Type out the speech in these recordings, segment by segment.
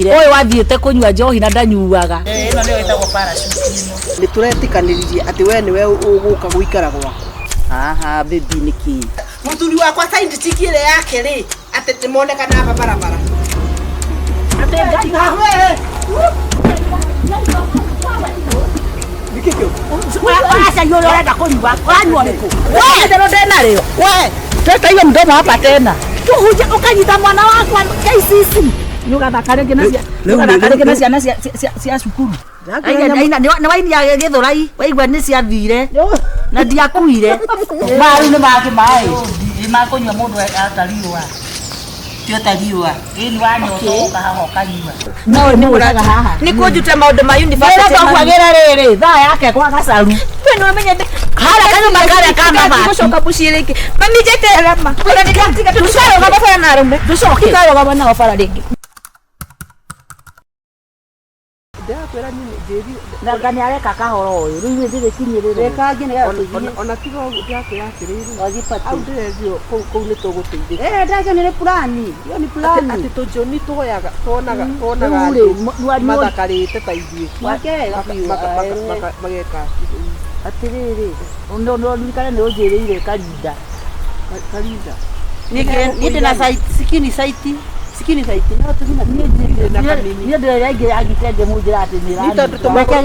Oyo wathiĩte kũnyua njohi na ndanyuaga. Ĩno nĩyo ĩtagwo parachute. Nĩ tũretikanirie atĩ we nĩwe ũgũka gũikara gwakwa. Haha baby niki. Mũthuri wakwa saindi tikire yake rĩ atĩ tĩmonekana hapa barabara. Acha yule anaenda kunywa. Wanywa niko. Wewe ndio tena leo. Wewe, teta hiyo mdomo hapa tena. Tuje ukanyita mwana wako KCC. Nyuga takarege na cia cukuru. Ni waini ya githurai, waigua ni cia thire. Na ndiakuire. Maru ni make mai. Ni makunywa mundu atariwa. Tiotariwa. Ni wanyo kahaho kanywa. No ni uraga haha. Ni kujute maundu ma university. Ndio kwagira riri, thaa yake kwa gacaru. Wewe no menye hala kana magari kama mama. Kushoka bushiriki. Mami jete rama. Kuna nikatika tusharo kama fara na rume. Tushoke kayo kama na fara ringi. Ndakwera nini jebi na ngani areka kahoro uyu riu ndire kinyirire reka ngine ya ona tigo yake riri wagipati au ndio ko ni tuguteithia ndake ni plani yo ni plani ati tujoni tuhoyaga tonaga mathakarite taithie mageka atiriri ndo ndikare ni ujirire karinda nige na site sikini site no tugina na kamini ni ndio yaige agitenge mujira ati ni rani nito tumake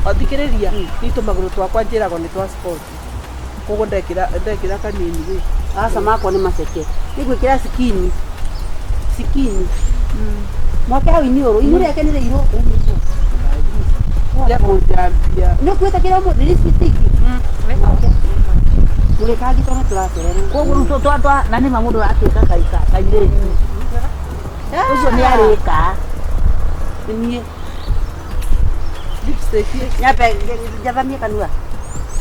athikiriria nito maguru twakwa njirago ni twa sport kogo ndekira kanini we asa mako ni maseke nigwikira sikini mwaka wini oro inure yake ni iro ya kunjambia no kweta kira mo dispitiki tule kagi tona tulaserere kogo ruto twa nani mamudu atuka kaire ucio ni arika ni lipstick nyape javamia kanua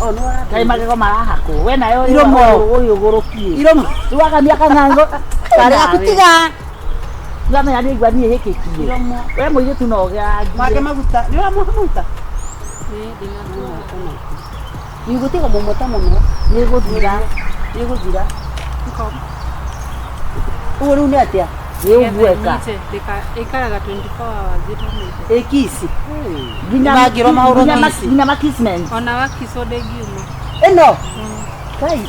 no kai magego marahako we nayo iromo uyu gurukie iromo tuwakamia kanango kare akutiga ngame ani igwa ni hekekie iromo we muiyo tunoga make maguta ni wa maguta ni gutiga momota muno ni guthira uru ni atia Yeweka. Ikaraga 24 hours itomete. Ekisi. Magiro mauro ngisi. Gina makismen. Ona wakisode giuma. Eno. Kai.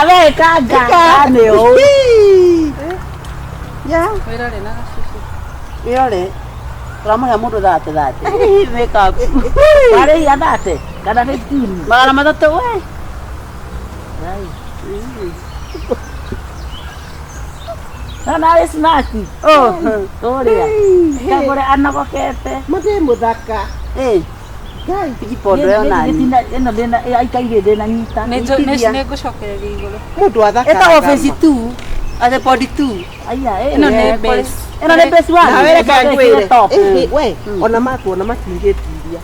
We kaga. Neo. Ya. Wirore na gasusu. Wirore. Ramo ya mundu thate. Make up. Pare ya thate. Kana 15. Magana matatu we. Right. Na snaki. Toria. Kagure anagokete. Mate muthaka. Gai tigipondo ya nani. Eno dena aikaire dena nyita. Ne gucokereria iguru. Mundu athaka. Eta office 2. Ate body 2. Aya eno ne base. Eno ne base 1. Na wele kagwire. We ona matingetiria.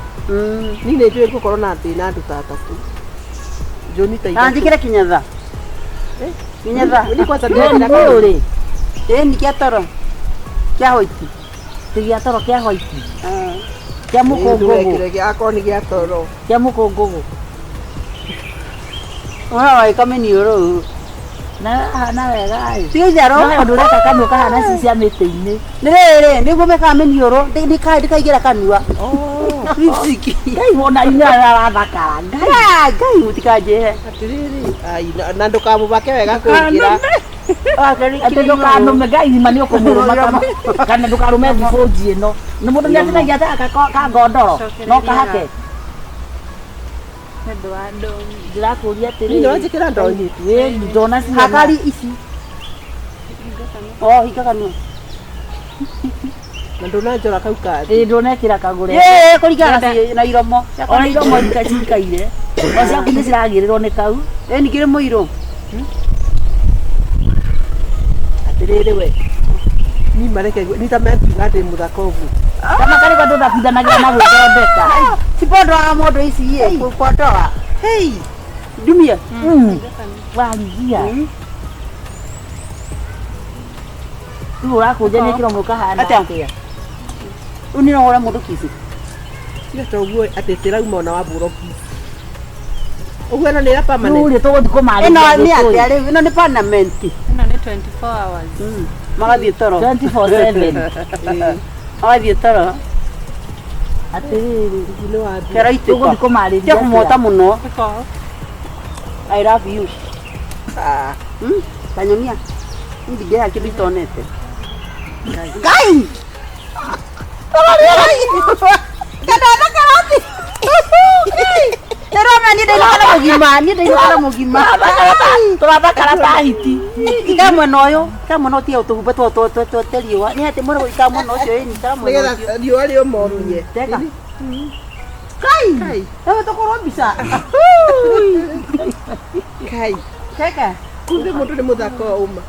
Ni ne njui gukorwo na thina andu tatatu. Joni taita. Anjikira kinyatha. Kinyatha. Ni kwanza ndio ni kia toro kia hoiti kia toro kia hoiti kia mukongogo kia akoni kia toro kia mukongogo wa kameni oro na wega ai ti jaro na ndura kakanu kana sisi amete-ini nire niguo meka meni oro ndikaigira kanua ripsiki ngai wona ina rathakara ngai mutikaje atiriri ai na ndukamubake wega kugira ate ndukano megai mani okomuruma kana ndukarume thifoji ino ni mundu nyatina ata ka godoro no kahake ndo ando ndirakuria tiri ni njikira ndonyi we ndona si hakari ici hikakanu na ndona njora kau kadi ndona kira kagure kurigana na iromo ona iromo ikacikaire ocia kundi ciragirirwo ni kau ni kire muiro atiriri we ni mareke ni tamenti ngade muthako ugu kama kari kwa ndo thapithanagia na gwithondeka sipondo wa mondo ici ye kukotoa hey dumia wangia tu urakuja ni kiro muka hana atia unino ora mundu kisi tia toguo atetera uma na wa buroki Uguo no nira permanent. Nuri tuguthiko mari. Ino ni atia riu, ino ni permanent. Ino ni 24 hours. Magathie toro. 24/7. Magathie toro. Atiriri. Ino wa Kera itiko. Tuguthiko mari. Tia kumota muno. Because I love you. Kanyonia. Ndi ya kitu itonete. Ngai. Kadada karati. Teroma ni ndai kala mugima. Turaba karata hiti. Ikamwe noyo, kamwe no tia utuhumbe to teriwa. Ni ati mwana ikamwe no cio ni kamwe. nigetha riũa rĩũmomie. Teka. Kai. Ewe tokorwo mbica. Kai. Teka. Kumbe mũndũ nĩ mũthaka wa uma.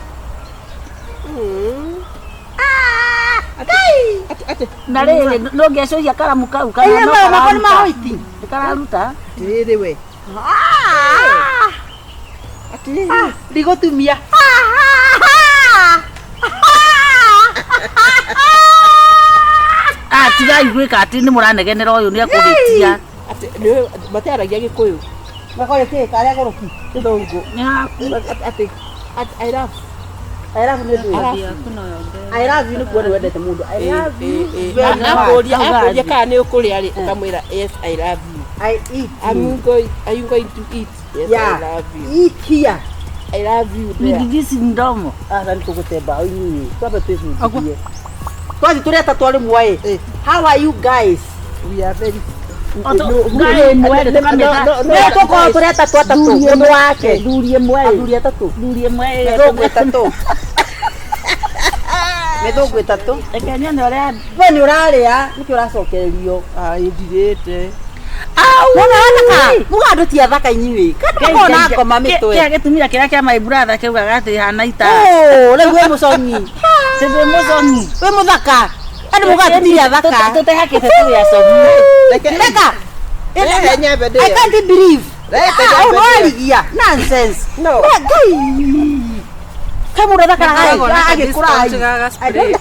Ate. Na rĩrĩ no ngecoria karamu kau kana Ĩĩ no mama ni mahoiti. kararuta. Rĩrĩ we. Ati rigotumia. Tigai gwĩka atĩ nĩ mũranegenera ũyũ nĩ akũgĩtia. Ate nĩ matiaragia Gĩkũyũ. Makoye ke kare goroki. Ndongo. Ate I love. I love you. hakuna yongea. I love you ni kuona wendete mundu. I love you. Akũria kana nĩ ũkũrĩa rĩ ũkamwĩra yes I love you. I eat. Are you going to eat? Yes Yeah. I love you. Eat here. I love you there. Ndigisi mdomo. Asa nikugutemba oini. Twaba twĩcunjie. Twathi tureta twari muoe. How are you guys? We are very Ngai mwere tukameta. Nĩ tũkorwo tureta twatatũ. Mũndũ wake. Thurie mwere. Athuri atatũ. Thurie mwere. Mĩthũngũ ĩtatũ. Mĩthũngũ ĩtatũ. Reke nyone ũrĩa We nĩ ũrarĩa nĩkĩ ũracokererio. ndirĩte. Mũgandũ ti athaka inyuĩ. Kana na ngoma mĩtwe. Kĩa gĩtumia kĩrĩa kĩa my brother kĩugaga atĩ hana ita. Rĩu we mũconyi. Sĩndĩ mũconi. We mũthaka. Andũ mũgandũ ti athaka. Tũtehakĩte tũrĩa comu. Reka. Reke nyambe ndĩe. I can't believe. Reke nyambe ndĩe. Ũrarigia. Nonsense. No. Kamu ndo thaka Discount agĩkũra. gaga spray.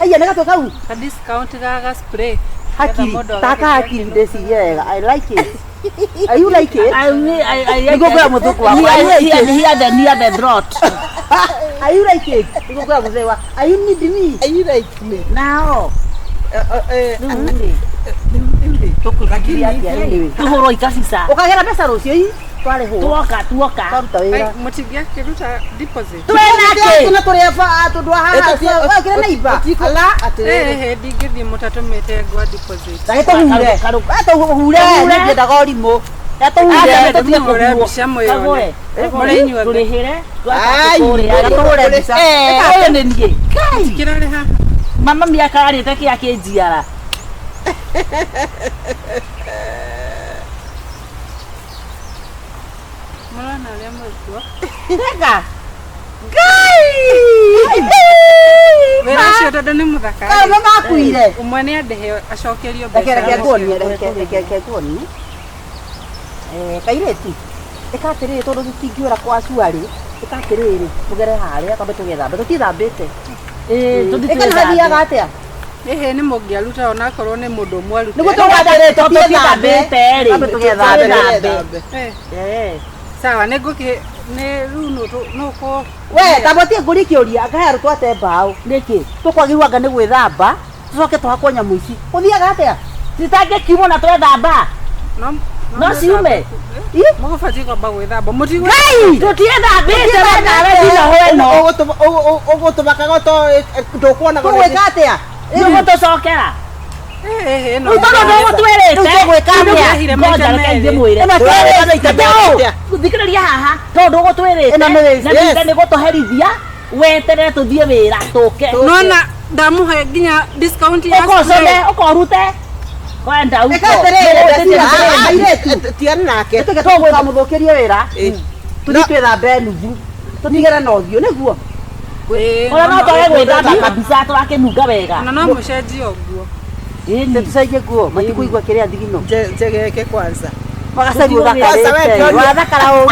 Aya nĩ gatũ kau. Ka discount gaga spray. Hakiri. Taka hakiri ndĩciria wega. I like it. Are you like it? Nĩgũkũra mũthũkũ wakwa. Near the throat. Are you like it? Nĩgũkũra mũthee wa. Are you need me? Are you like me? Now. Tũkũragiria atĩa rĩu? Tuhoro ikabica. Ũkagera mbeca rũciũ ii? Twarĩ hũ. Tuoka. Twaruta wĩra. Mũtingĩakĩruta deposit. Tuna tũrĩa tũndũ haha. Wekĩre neiba. Ala. Ndingĩthiĩ mũtatũmĩte ngwa deposit. Ndagĩtũhure. Tũhure. Nĩngĩendaga ũrimũ. Tũhure. Tũtige kũhuo. Mbica mwĩone. Kagũre. Mũrĩ inyuothe. Tũrĩhĩre. Tũhure mbica. Ũyũ nĩ niĩ. Kĩrarĩ haha. Mama miaka arĩte kĩa kĩnjiara. Mũrona ũrĩa mũrutwo. Reka. Wĩra ũcio tondũ nĩ mũthaka. Nĩ makuire. Ũmwe nĩ andehe acokerio mbeca. Reke nguonie. Kairĩtu. Ĩka atĩrĩrĩ tondũ tũtingĩũra kwa cuarĩ. Ĩka atĩrĩrĩ tũgere harĩa twambe tũgethambe. Tũtithambĩte. Ĩka nĩ hathiaga atĩa? Nĩ mũngĩaruta onakorwo nĩ mũndũ ũmwe arute. Nĩguo tũgwatĩrĩte Tũtithambĩte rĩ. Twambe tũgethambe. Sawa nĩ rĩu nũkũ. We tabotie ngũri kĩũria ngahe arutwo ate mbaũ. Nĩkĩ? Tũkwagĩrwo anga nĩ gwĩthamba. Tũcoke tũhakwo nyamũ ici. Ũthiaga atĩa? Citangĩkimwo na twethamba. No ciume. Mũgũbatiĩ kwamba gwĩthamba. Mũtigũ. Tũtiethambĩte we nawe nginya hweno. Ũgũtũmakaga ndũkuona Tũgwĩka atĩa? Nĩgũtũcokera. No. Thikĩrĩria haha tondũ ũgũtwĩrĩte na nĩgũtũherithia weterere tũthiĩ wĩra tũke. Nona ndamũhe nginya discount ya ũkorute kwenda uko. Tiarĩ nake. Tũkamũthũkĩrie wĩra. Tũthiĩ twĩthambe nuthu. Tũtigere na ũthiũ nĩguo. Ona no twage gwĩthamba kabisa tũrakĩnunga wega. Na no mũcenjie ũguo. Tucenjie nguo matikũigua kĩrĩa thigino. Njegeke kwanza. Magacaria ũthakarĩte. Wathakara ũru.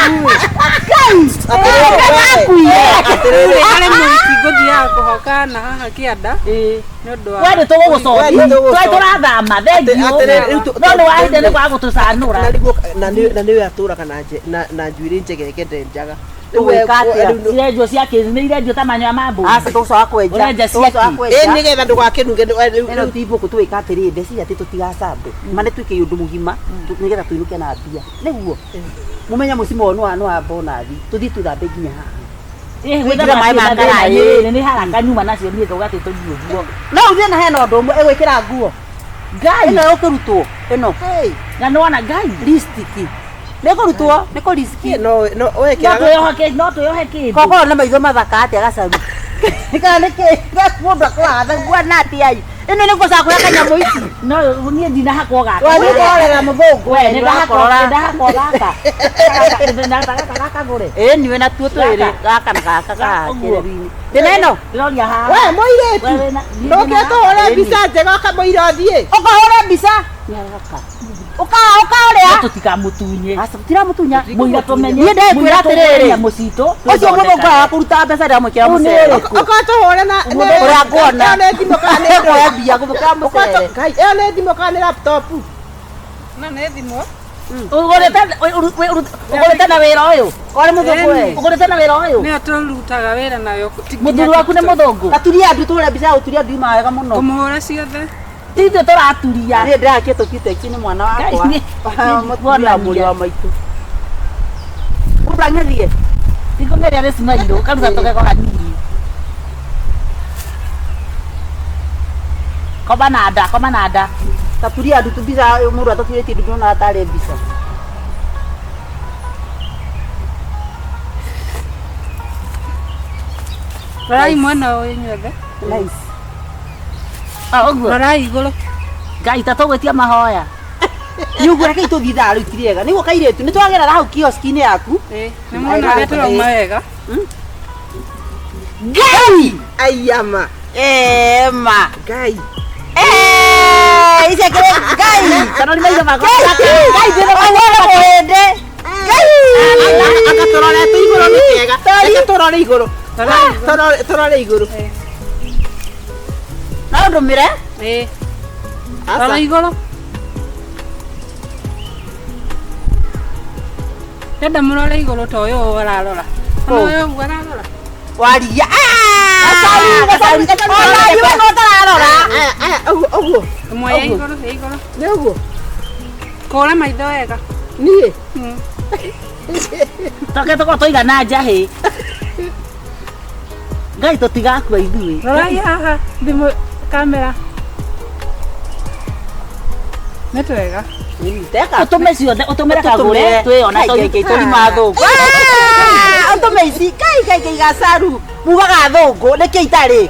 Atĩrĩrĩ arĩ mũhiki ngũthiaga kũhoka na haha kĩanda nĩ ũndũ wa wewe tũgũgũcokia tũĩ tũrathama thengiũ no nĩ wahinde nĩ kwa gũtũcanũra na nĩwe atũraga na njuĩrĩ njegege ndenjaga irendio cia kĩrĩ nĩ irendio ta manyoya ma mbũri tũcoka kwenja ũrenja cia kĩ nĩgetha ndũgakĩnunge rĩu tibũkũ twĩka atĩrĩ ndeciria atĩ tũtigacambe mane twĩke ũndũ mũgima nĩgetha tũinũke na mbia nĩguo mũmenya mũcimo no wa bonathi tũthiĩ tũthambe nginya haha gwĩthamba maĩ ma ngaraĩ nĩ haraka nyuma nacio niĩ tũgatĩ tũthiĩ ũguo no ũthiĩ na hena ũndũ ũmwe ĩgwĩkĩra nguo ngai ĩno ĩkũrutwo ĩno na nĩwona ngai listiki nĩkũrutwo nĩkũ listiki no twĩyohe kĩndũ kokorwo na maitho mathaka atĩa gacaru kana nĩkĩ mũndũ akũratha nguana atĩa ai ĩno nĩ gũcakũra kanyamũ ici no niĩ ndinahakwo gaka nĩkorera mũthũngũ we nĩndahakwo gaka KAGURE niwe natuo twĩrĩ gaka na gaka gakĩrĩru-inĩ ndĩna ĩno ndĩroria haha we mũirĩtu ndũngĩtũhũre mbica njega kamũira ũthiĩ ũkahũre mbica ũkaũrĩa tũtikamũtunye tutiramũtunya mũira tũmenye niĩ ndekwĩra atĩrĩrĩ mũcitũ ũcio mũthũngũ aga kũruta mbeca ndĩramwĩkĩra mũcere ũkatũhũre na ũrĩa nguona nĩ thimũ kana nĩ ekoya mbia gũthũkĩra mũcere ĩyo nĩ thimũ kana nĩ laptop na nĩ thimũ ũgũrĩte na wĩra ũyũ kwarĩ mũthũngũ we ũgũrĩte na wĩra ũyũ nĩyo tũrutaga wĩra nayo mũthuri waku nĩ mũthũngũ gaturia andu tũhũre mbica ya gũturia andũ ima wega mũno kũmũhũra ciothe ithuĩ tũraturia niĩ ndĩrakĩtwo kiteksi nĩ mwana wakwa mũturia mũrĩ wa maitũ ũrang'ethie ikũngeria rĩ cimairũ karuga tũgego hanini koma na nda gaturia andu tũmbica mũndũ ataturĩtie ndu ndona atarĩ mbica rorai mwena ũyũ inyuothe nice ũguo rorai igũrũ ngai ta tũgwĩtia mahoya niũguo reke itũthiĩ thaa rĩu itirĩega nĩguo kairĩtu nĩ twagerera hau kioski-inĩ yaku nĩ mwona ũrĩa tũrauma wega ngai aiyama ma ngai icekere ngai kana nĩ maitho makwa ngai ndĩna mawara mũhĩndĩ anga tũrorete igũrũ nĩ kĩega reke tũrore igũrũ tũrore igũrũ no ndũmĩre rora igũrũ ndenda mũrore igũrũ ta ũyũ ararora ũyũ ũguo ararora waria iwe no tararora ũguo ĩmwe ya igũrũ nĩ ũguo kũra maitho wega niĩ toke tũkorwo tũigana njahĩ ngai tũtigakua ithuĩ rorai haha thimũ kamera nĩ twega ũtũme ciothe ũtũmĩre KAGURE twĩona tũrima thũngũ ũtũme ici ngai gacaru mugaga thũngũ nĩkĩ itarĩ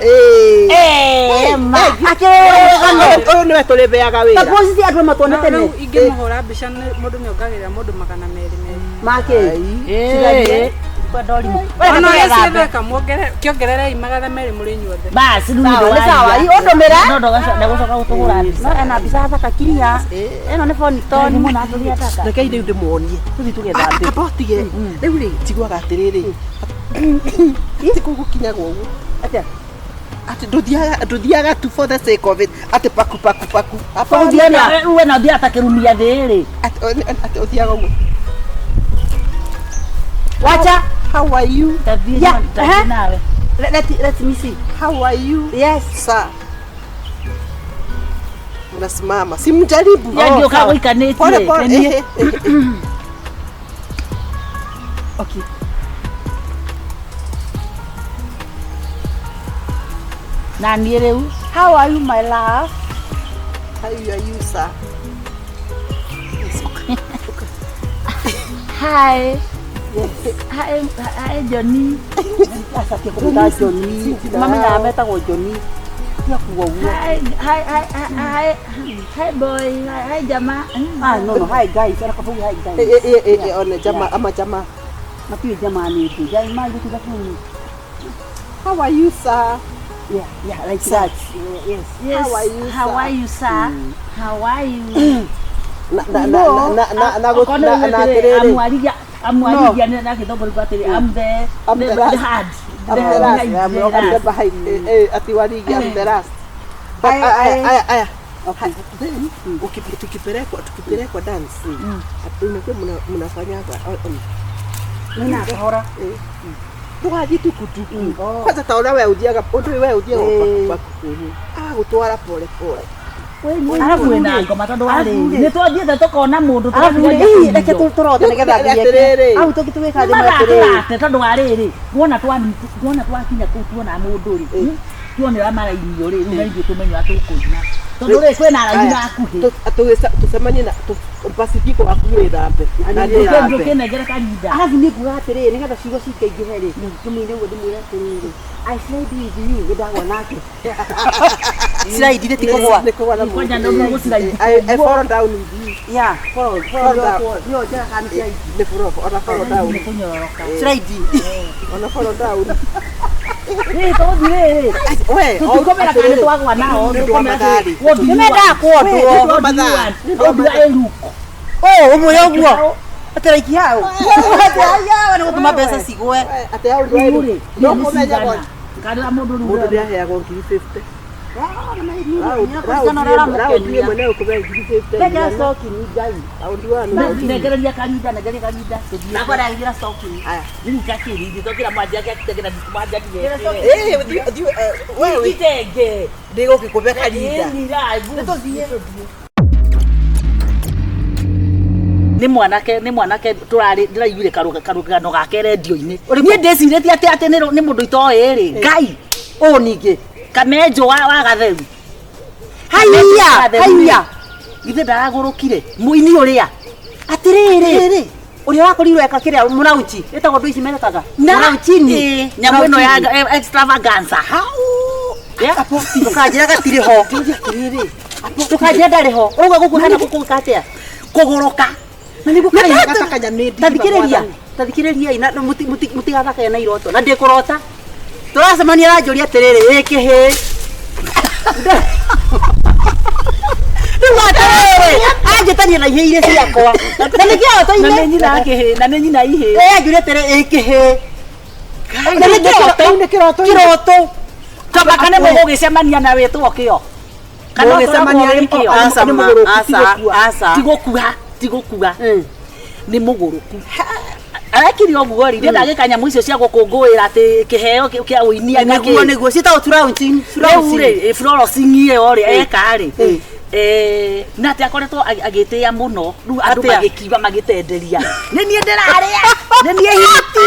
ũyũ nĩwe tũrĩbeaga wĩra takuo cici andũ matwone tene rĩu ingĩmũhũra mbica mũndũ nĩ ongagĩrĩra mũndũ 200 make ona ũrĩa cietheka kĩongererei 200 mũrĩ inyuothe basi rĩu nĩ sawa ũndũmĩre no ndagũcoka gũtũhũra mbica no ena mbica thaka kiria ĩno nĩ boni toni mũno atũria taka reke rĩu ndĩmuonie tũthiĩ tũgethambe abotige rĩu rĩ njiguaga atĩrĩrĩ atĩ kũgũkinyagwo ũguo atĩa atĩ ndũthiaga tu for the sake of it atĩ paku we na ũthiaga ta kĩrumia thĩ rĩ atĩ ũthiaga ũguo wacha how are you tathiĩ nawe let me see how are you yes sir unasimama simjaribu ndio kago ikanĩtie pole okay na niĩ rĩu how are you my love how are you sir hi hi Johnny acakia kũmĩta Johnny mamenyaga metagwo Johnny tia kuga ũguo hi boy hi jama no hi guys araka bau hi guys one jama matiwe jama nĩ ndĩ jai mai gũtiga kuni how are you sir yeah like that yes how are you sir how are you na amwarithia na gĩthũngũ atĩrĩ I'm the hard ati waligi am the last. Aya. Okay. Then tukipelekwa dance. Unakuwa mnafanya hapa. Nina kahora. Tukaji tukutuku. Kwanza taona wewe ujiaga, wewe ujiaga kwa kukuru. Gutwara pole pole. Arabu wena ngoma tondu wari ni twathiete tukona mundu reke turote nigetha thieke au tugituwika thima atiriri tondu wariri wona twakinya kuu tuona mundu ri tuonera marainio ri riu naithuĩ tumenya atukuina tondu ri kwina araini akuhi tusemanye na pasifiko akuhi thambe tukinengere karinda arabu ni nguga atiriri nigetha ciugo cikaingĩhe ri tũmĩine ũguo ndĩmwĩre atiriri I said this you ndagwa nake slide ile tikogwa kwanja ndo guciraidi I fall down with you. Yeah, fall down. Yo, jana kanisa hii. The floor, ona fall down. Slide. Ona fall down. to dire. We, tukomera kana twagwa nao, tukomera gari. Nimenda kuondo madhari. Odu eluko. Oh, umuyo guo. Ataraiki hao. Aya, wana gutuma pesa cigwe. Ate hao ndio. No komenya kwa. Kana mundu mundu ndia heagwo 50. negereria karinda nakwaragira stoki nikakiri tokira mwanjia kitegera mwanjia wewe itenge ndigo kikuve karinda ni mwanake turari ndiraiguire karugano gake radio-ini ni ndicirĩtie ati ni mundu itoĩ ri ngai o ningi kamenjo wa gatheru haiya githe ndaragurukire muini uria atiriri uria wakorirwo eka kiria murauchi etagwo ndu ici meretaga murauchini nyamu ino ya extravaganza apo tukanjira gatiri ho tukanjira ndari ho uguo gukuhana gukukatia kuguruka na nigu kai gatakanya nindi tathikiriria ina mutigathaka na iroto na ndikurota turacemania ranjuria atiriri ikihi anjĩtania na ihĩ iria ciakwa na nĩ kĩo toine na nĩ nyina ihĩ anjũria atĩrĩ ĩkĩhĩ na nĩ kĩroto kaba kana mũgũgĩcemania na wĩtwo kĩo kana ũgĩcemania kĩo tigũkua nĩ mũgũrũku arekire oguo ri ndagĩka nyamũ icio cia gũkũngũĩra atĩ kĩheo kĩa ũinia nĩguo ciĩtagwo florosing ĩyo rĩ eka rĩ na ati akoretwo agĩtĩa mũno rĩu andũ magĩkiuga magĩtenderia nĩ niĩ ndĩrarĩa nĩ niĩ hiti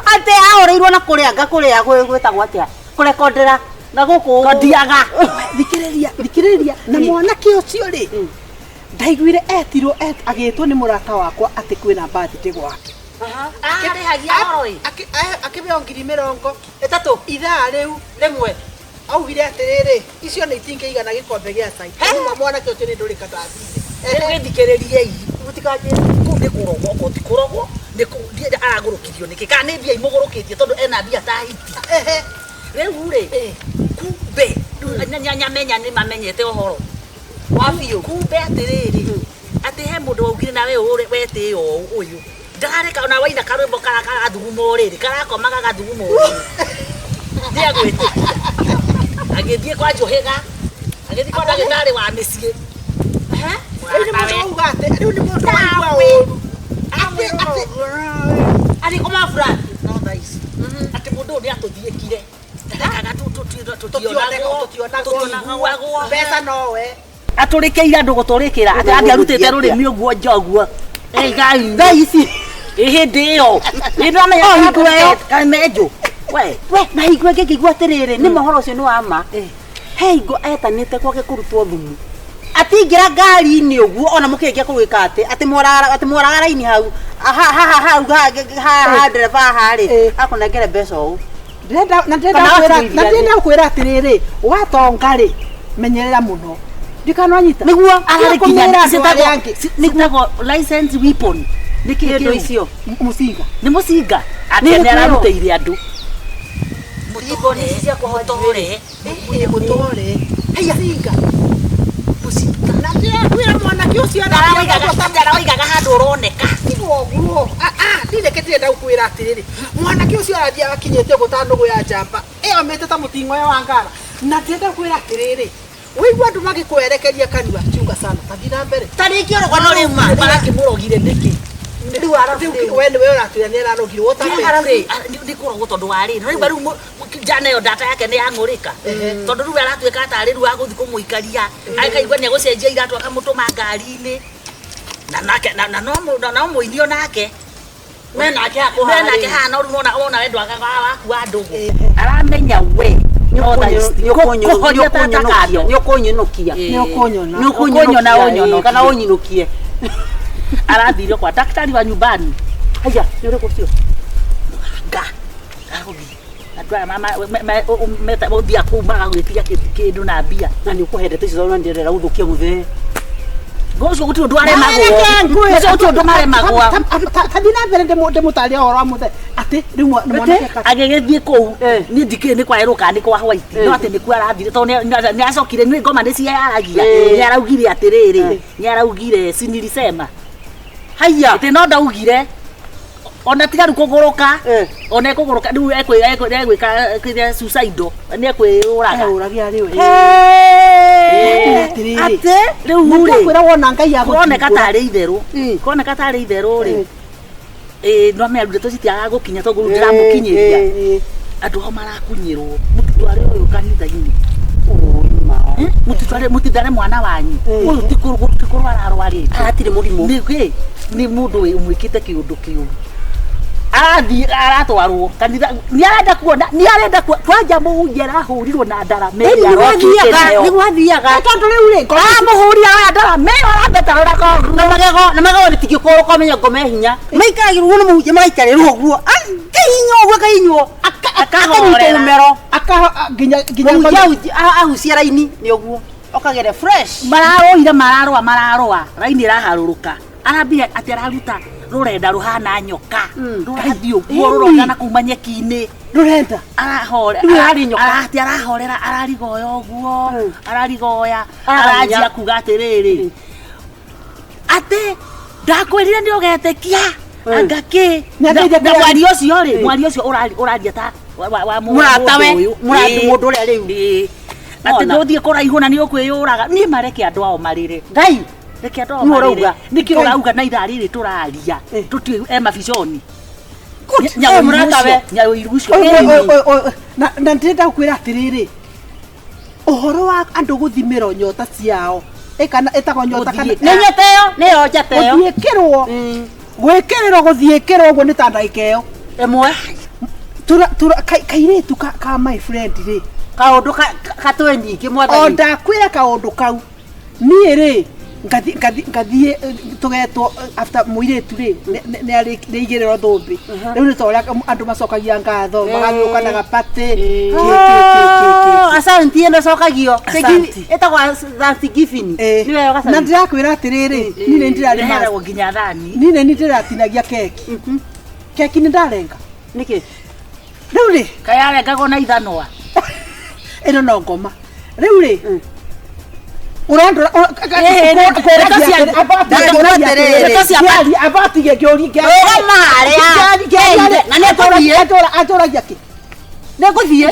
atĩ ahoreirwo na kũrĩa gwĩtagwo atĩa kũrekondera na gũkũ kondiaga thikĩrĩria na mwanake ũcio rĩ ndaiguire etirwo agĩtwo nĩ mũrata wakwa atĩ kwĩna birthday gwake akĩrĩhagia oro akĩbeo 20,000 etatũ ithaa rĩu rĩmwe augire atiriri icio nĩ itingĩigana gĩkombe gĩa cai nĩ mwanake ũcio nĩ ndũrĩ kadathire gĩthikĩrĩrie mũtikaje kũ nĩ kũrogwo ko ti kũrogwo nĩ aragũrũkithio nĩkĩ kana nĩ mbia imũgũrũkĩtie tondũ ena mbia ta hiti rĩu rĩ kumbe nyamenya nĩ mamenyete ũhoro wa biũ kumbe atiriri atĩ he mũndũ waugire nawe wetĩo ũyũ ndarareka ona waina karwĩmbo kagathugumo rĩrĩ karakomaga gathugumo ndia gwĩte agĩthiĩ kwa Njohĩga agĩthiĩ kwa ndagĩtarĩ wa mĩciĩ rĩu nĩ mũndũ waigua ũũru arĩ koma fulani no nice atĩ mũndũ ũyũ nĩ atũthiĩkire ndakaga tũtionagwo mbeca nowe atũrĩkĩire andũ gũtũrĩkĩra atĩ angĩarutĩte rũrĩmĩ ũguo njoguo ngai ici hĩndĩ ĩyo nĩndamenya kamenjo we na hingwe ngĩigua atĩrĩrĩ nĩ mohoro ũcio nĩ wa ma hingo etanĩte gwake kũrutwo thumu atingĩra ngari-inĩ ũguo ona mũkĩrĩkia kũrũĩka atĩ moraga raini hau haha ndereba harĩ akũnengere mbeca ũũ na ndĩrenda kwĩra atĩrĩrĩ watonga rĩ menyerera mũno ndikananyita nĩguo ararĩkinya license weapon nĩ kĩndũ icio mũcinga nĩ mũcinga atĩ nĩ ararutĩire andũ mũtore heya cinga mũcinga na ndĩrakwĩra mwanake ũcio ndaroigaga handũ ũroneka tiguo ndindĩkĩtie ndirenda gukwira atiriri mwanake ucio arathia akinyete gutanogo ya njamba iyo mete ta mutingo ya wangara na ndirenda gukwira atiriri wigwa andu magikwerekeria kanua ciuga sana tathira mbere tariki oro no rima barakimurogire ndiki riu arabu we niwe uratuya ni ararogire wotapete ndikurogwo tondu wari riu baru jana yo data yake ni yangurika tondu riu aratuika atari riu aguthi kumuikaria akaigwa ni gucenjia iratu akamutuma ngari-ini na no muinio nake menake hana riu wona wendo waku andugu aramenya we Nyokonyona onyono kana onyinukie arathire kwa daktari wa nyumbani haya nore kucio nga adwa mama meta odia kuma gwitia kindu na mbia na ni ukuhendete cizo ndirera uthukia muthe gozo gutu ndware magwo gozo gutu ndware magwo tathina mbere ndimutari oro muthe ati riu mwanake agegethie kou ni ndike ni kwa eruka ni kwa white no ati ni kwa arathire to ni acokire ni ngoma ni cia aragia ni araugire atiriri ni araugire sinilisema haya ati no ndaugire ona tigaru kuguruka ona kuguruka riu ekwika kire suicide ni ekwiraga uragia riwe ate riu ri kwira wona ngai ya kuoneka tari itheru ri no merude tocitiaga gukinya to gurundira mukinyiria andu ho marakunyirwo mutware uyu kanitha-ini mutithare mwana wanyu uyu tikuru ararwarite atire murimu ni mundu umwikite kiundu kiu aratwarwo kanitha ni arenda twanja muhunjia ahurirwo na ndara meri nigwathiaga tondu riu ri muhuria wa ndara meri arabetarora ko na magego tigikoro komenya ngome hinya maikaragirwo no muhunjia magaikarĩrwo ũguo kahinywo ũguo kahinywo akahorera umero nginya ahucia raini ni ũguo okagere fresh mararwa raini raharuruka arambia ati araruta rurenda ruhana nyoka rurathi uguo rurogana kuma nyeki-ini rurenda arahorera ararigoya uguo ararigoya aranjia kuga atiriri ati ndakwirire ni ugetekia angaki na mwari ucio uraria ta wa muratawe mundu uria riu ati nduthie kuraihu na ni ukwiyuraga ni mareke andu ao marire ngai reke andu ao marire niki urauga na ithaa riri turaria tuti emabiconi muratawe nyawiru ucio na ndirenda gukwira atiriri uhoro wa andu guthimira nyota ciao kana etagwo nyota kana ni nyota iyo ni yo njata iyo guthiikirwo gwikiriro guthiikirwo uguo ni ta ndagika iyo emwe kairitu ka my friend ri kaundu katwe nyingi mwathani o ndakwira kaundu kau nie ri ngathie tugetwo after muiritu ri ni igiriro thumbi riu ni toria andu macokagia ngatho magagiuka na gapate asante ndo cokagio etagwa thanksgiving niwe yoga na ndirakwira atiriri nini ndirari maheragwo nginya thani nini ndiratinagia keki ni ndarenga niki riu ri kayarengagwo na ithanwa ino no ngoma riu ri urandora abatige kiori atoragia ki nekuthie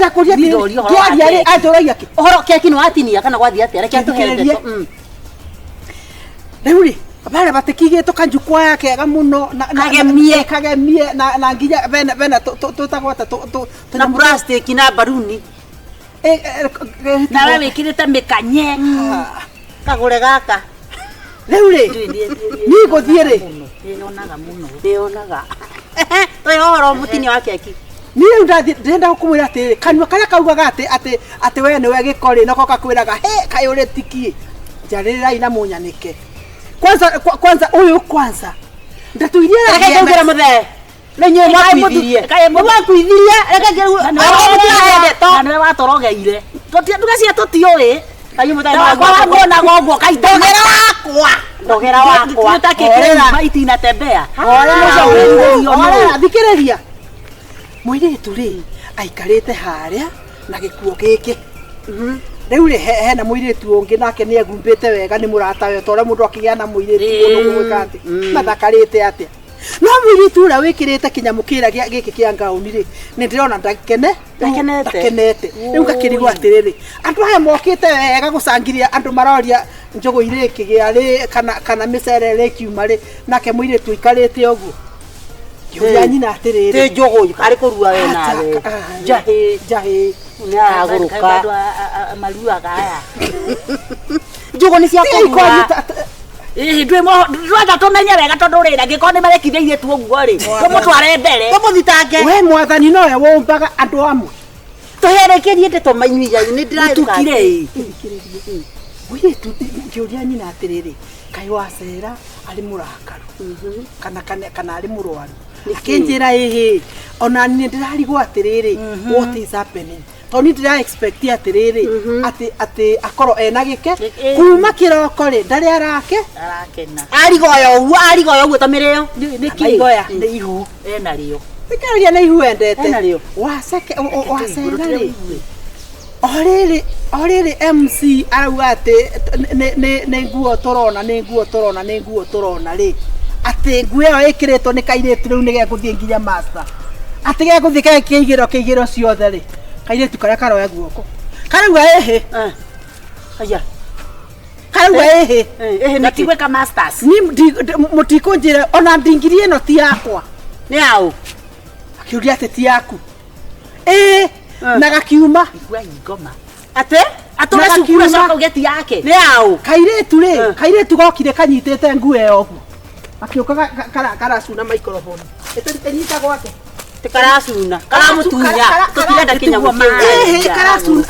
atoragia ki ohoro keki no atinia kana gwathia atere keki tukererie riu ri bare batekigeto kanjukwa yake ga muno kagemie na nginya bena tutagwata na plastic na baruni na wewe wikirite mikanye kagure gaka riu ri ni guthie ri nionaga toyo horo mutini wa keki ni ndenda gukumwira ati kanwa karia kaugaga ati we ni we gikori no kakwiraga he kayure tiki jaririrai na munyanike kwanza uyu kwanza ndatuirie ngira muthe nenye mwakuithirie reka ngeru niwe watorogeire tugacia tutiui kayu muthe na gogo kaitogera wakwa tutakikira itina tembea thikiriria muiritu ri aikarite haria na gikuo giki riu ri hena muiritu ungi nake ni egumbite wega ni murata we tore mundu akigia na muiritu no gwika ati mathakarite atia no mwiritu ura wikirite kinyamukira giki kia ngauni ri ni ndirona ndakenete riu ngakirigwa atiriri andu aya mokite wega gucangiria andu maroria njogo iriki giari kana misere ri kiuma ri nake mwiritu ikarite oguo kiuria nyina atiriri te njogo kari kurua we nawe jahi na aguruka malua gaya njogo ni cia kurua ndwe mo ndwata tumenye wega tondu rira ngikoni marekithie tu uguo ri tumutware mbere tumuthitange we mwathani nowe wombaga andu amwe tuherekerie te tomanyuia ni ndiratukire mwiritu kiuria nyina atiriri kai wacera ari murakaru kana ari murwaru akinjira ihi ona ni ndirarigwo atiriri what is happening toni ndira expect atiriri ati akoro ena gike kuma kiroko ri ndari arakena arigoya uguo tamireo nikigoya ni ihu ena rio ikaria ni ihu endete ena rio waseke oriri MC arauga ati ni nguo turona ri ati nguo iyo ikiritwo ni kairitu riu ni gekuthie nginya master ati gekuthie kiigiro ciothe ri kairitu karia karoya guoko karauga ehe aya karauga ehe natigwe ka masters ni mutikunjire ona ndingirie no ti yakwa ni au akiuria ati ti yaku na gakiuma igwa ngoma ate atore cukuru coka ugeti yake ni au kairitu gokire kanyitete nguo iyo ogu akiuka karacuna microphone enyita gwake karacuna karamutunya tutirenda kinyamo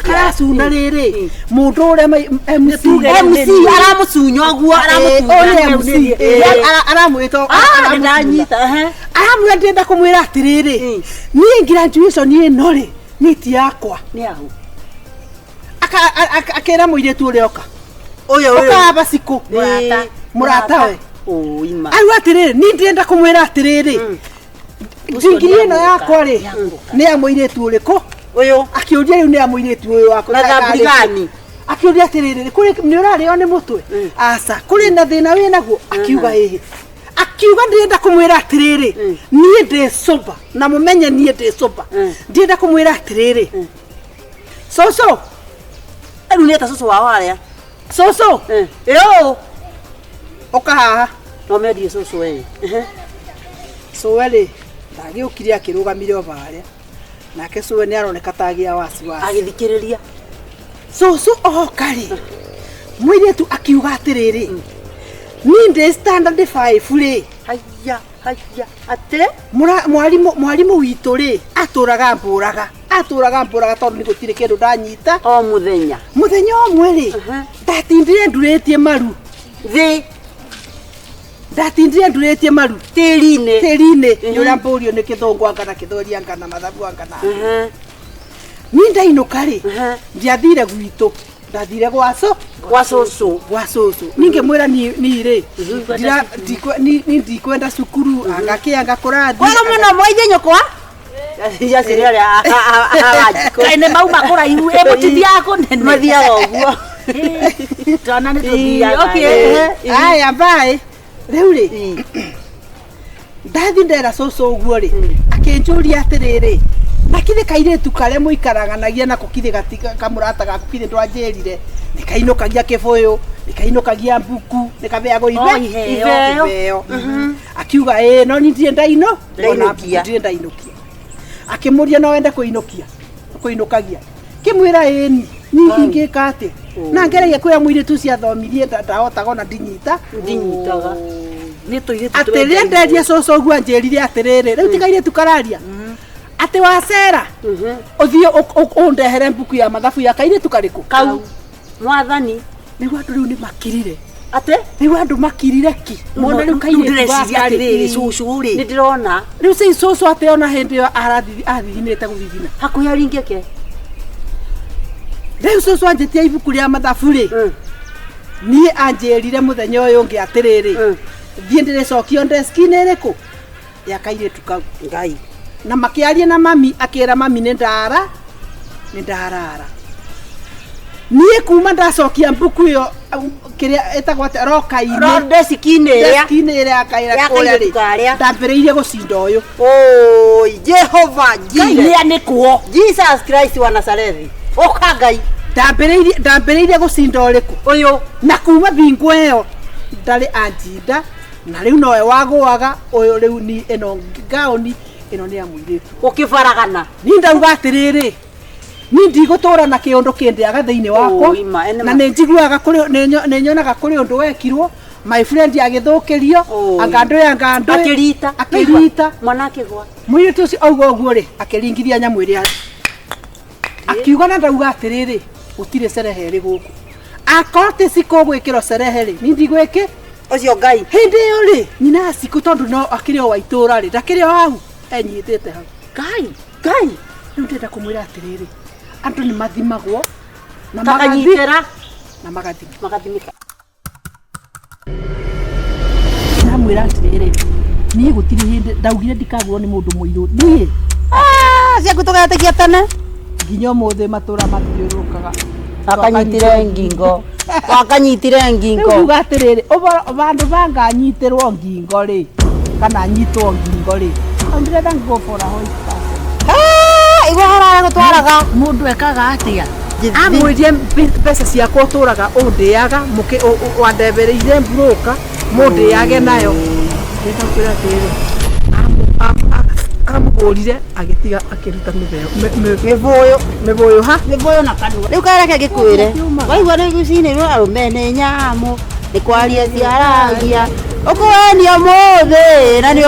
karacuna riri mundu uria MC aramutunya oguo aramwita ndanyita aramwira ndenda kumwira atiriri ni graduation ino ri ni ti yakwa ni ahu akera muiritu uria oka uyo okaba siku murata we ima aru atiriri ni ndenda kumwira atiriri ndingirie no yakwa ri ni amuiritu uriku uyo akiuria riu ni amuiritu uyu wakwa na thabigani akiuria atiriri kuri ni urario ni mutwe asa kuri na thina wi naguo akiuga ehe akiuga ndenda kumwira atiriri nie ndi soba na mumenye nie ndi soba ndenda kumwira atiriri soso elu ni ta soso wa wale soso yo okaha no me di soso soeli ndagiukiria akirugamire obaria nake sowe ni aroneka tagia wasiwasi agithikiriria soso okari mwiritu akiuga atiriri ni ndi standard 5 ri haya ate mwarimu witu ri aturaga mburaga tondu ni gutire kindu ndanyita o muthenya omwe ri ndatindire nduritie maru nduritie maru tiri-ini uria mburio ni kithungu angana kithoria angana mathabu angana ni ndainuka ri ndiathire gwitu ndathire gwa soso ningimwira ni ri ndikwenda cukuru agakianga kurathi wala muno moije nyokwa ya siriale kaine mauma kuraihu ebutithia kunene mathiaga uguo twana ni tuthia aya bye riu ri ndathi ndera soso uguo ri akinjuria atiriri nakithe kairitu karia muikaraganagia nako kithe gatika kamurata gaku kithe ndwanjirire nikainukagia kibuyu nikainukagia mbuku nikabeago iveo akiuga no ni ndie ndainukia akimuria no wenda kuinukagia kimwira ni ngika ati na ngeregia kwira mwiritu cia thomirie ndahotaga na ndinyitaga ni tuire atirire nderia soso uguo anjirire atiriri riu tigaire tukararia ati wacera uthio undehere mbuku ya mathabu ya kairitu kariku kau mwathani ni wandu riu ni makirire ate ni wandu makirire ki mona riu kairitu atiriri cucuri ni ndirona riu sei soso ate ona hindi yo athithinite guthithina hakuya ringeke riu soso anjitie ibuku ria mathabu ri ni anjirire muthenya uyu ngi atiriri thie ndirecokio desk-ini iriku ya kairitu kau ngai na makiaria na mami akira mami ni ndarara nie kuma ndacokia mbuku yo kiria etagwate roka-ini Deski-inĩ ya kaira ya kuria ri kairĩtu ndambĩrĩirie gũcinda ũyũ oi Jehova Ngai nĩ anĩkuo Jesus Christ wa Nazarethi oka Ngai ndambĩrĩirie gũcinda ũrĩkũ ũyũ na kuma bingo ĩyo ndarĩ anjinda na rĩu nowe wagũaga ũyũ rĩu ni ĩno gaũni ĩno nĩ ya mũirĩtu ũkĩbaragana ni ndauga atĩrĩrĩ ni ndigũtũra na kĩũndũ kĩndĩaga thĩinĩ wakwa na nĩ njiguaga nĩ nyonaga kũrĩ ũndũ wekirwo my friend agĩthũkĩrio angandũ akĩrita mwana akĩgwa mũirĩtu ũcio auga ũguo rĩ akĩringithia nyamũ ĩrĩa akiuga na ndauga atĩrĩrĩ gũtirĩ cerehe ĩrĩ gũkũ akorwo cikũgwĩkĩrwo cerehe rĩ ni ndigwĩke ũcio Ngai hĩndĩ ĩyo rĩ nyina Cikũ tondũ no akĩrĩ o wa itũũra rĩ ndakĩrĩ o hau enyitĩte hau Ngai rĩu ndĩrenda kũmwĩra atĩrĩrĩ andũ nĩ mathimagwo na makanyitĩra na magathimĩka ndamwĩra atĩrĩrĩ niĩ gũtirĩ hĩndĩ ndaugire ndikagũrwo nĩ mũndũ mũirũ niĩ ciaku tũgetĩkia tene nginya ũmũthĩ matũũra mathiũrũrũkaga wakanyitire ngingo rĩu uga atĩrĩrĩ bandũ banganyitĩrwo ngingo rĩ kana nyitwo ngingo rĩ ndĩrenda ngobora hoika igua harare gũtwaraga mũndũ ekaga atĩa amwĩrie mbeca ciakwa ũtũraga ũndĩaga wandebereire broker mũndĩage nayo ndĩrenda kwĩra atĩrĩrĩ amũhũrire agĩtiga akĩruta mĩbũyũ na kanua rĩu kareke ngĩkwĩre waigua nĩ gũcinĩrwo arũme nĩ nyamũ nĩ kwaria ciaragia ũkũwenio mũthĩ na nĩ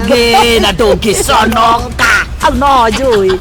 ngĩna ndũngĩconoka hau no njũĩ